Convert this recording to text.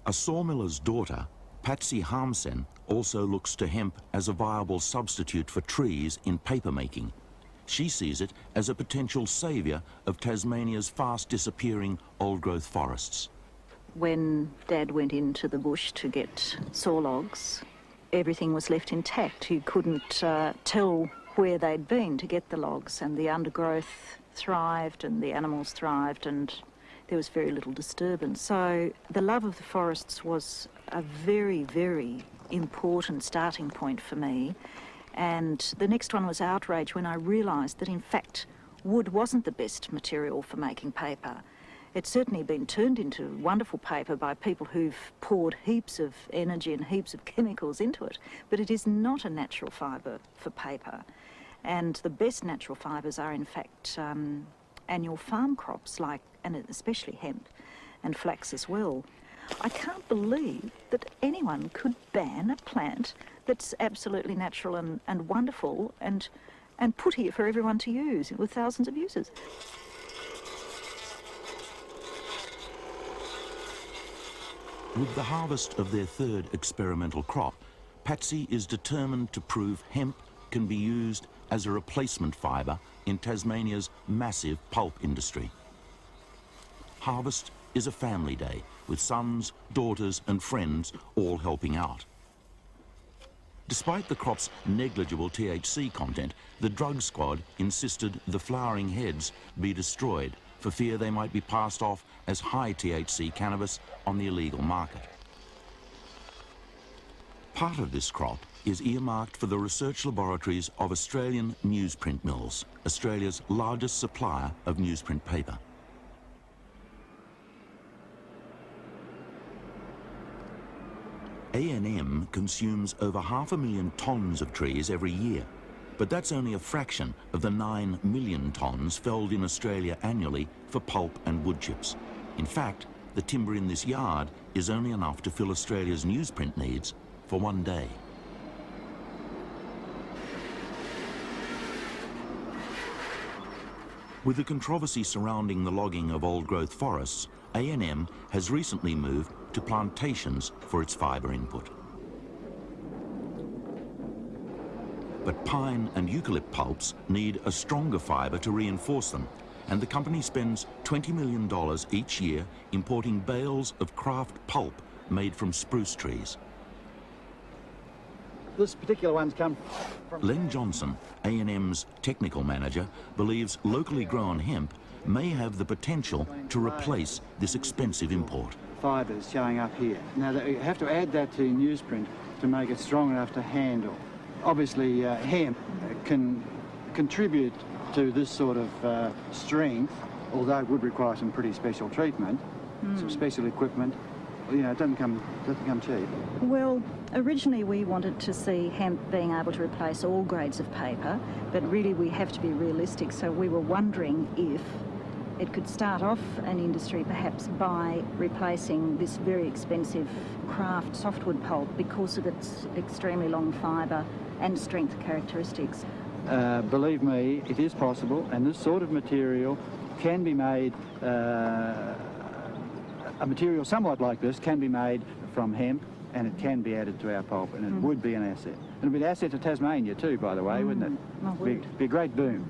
A sawmiller's daughter, Patsy Harmsen, also looks to hemp as a viable substitute for trees in papermaking. She sees it as a potential saviour of Tasmania's fast disappearing old-growth forests. When Dad went into the bush to get saw logs, everything was left intact. You couldn't tell where they'd been to get the logs, and the undergrowth thrived and the animals thrived, and there was very little disturbance. So the love of the forests was a very, very important starting point for me. And the next one was outrage when I realised that in fact wood wasn't the best material for making paper. It's certainly been turned into wonderful paper by people who've poured heaps of energy and heaps of chemicals into it, but it is not a natural fibre for paper. And the best natural fibres are in fact annual farm crops, like, and especially hemp and flax as well. I can't believe that anyone could ban a plant that's absolutely natural and wonderful and put here for everyone to use with thousands of uses. With the harvest of their third experimental crop, Patsy is determined to prove hemp can be used as a replacement fibre in Tasmania's massive pulp industry. Harvest is a family day, with sons, daughters and friends all helping out. Despite the crop's negligible THC content, the drug squad insisted the flowering heads be destroyed for fear they might be passed off as high THC cannabis on the illegal market. Part of this crop is earmarked for the research laboratories of Australian newsprint mills, Australia's largest supplier of newsprint paper. A&M consumes over 500,000 tonnes of trees every year, but that's only a fraction of the 9 million tonnes felled in Australia annually for pulp and wood chips. In fact, the timber in this yard is only enough to fill Australia's newsprint needs for one day. With the controversy surrounding the logging of old-growth forests, A&M has recently moved to plantations for its fibre input. But pine and eucalypt pulps need a stronger fibre to reinforce them, and the company spends $20 million each year importing bales of craft pulp made from spruce trees. This particular one's come from... Len Johnson, A&M's technical manager, believes locally grown hemp may have the potential to replace this expensive import. Fibres showing up here. Now, you have to add that to newsprint to make it strong enough to handle. Obviously, hemp can contribute to this sort of strength, although it would require some pretty special treatment, some special equipment. You know, it doesn't come cheap. Well, originally we wanted to see hemp being able to replace all grades of paper, but really we have to be realistic, so we were wondering if it could start off an industry perhaps by replacing this very expensive craft softwood pulp because of its extremely long fibre and strength characteristics. Believe me, it is possible, and this sort of material can be made, a material somewhat like this can be made from hemp, and it can be added to our pulp, and it would be an asset. And it would be an asset to Tasmania too, by the way, wouldn't it? It would. Be a great boom.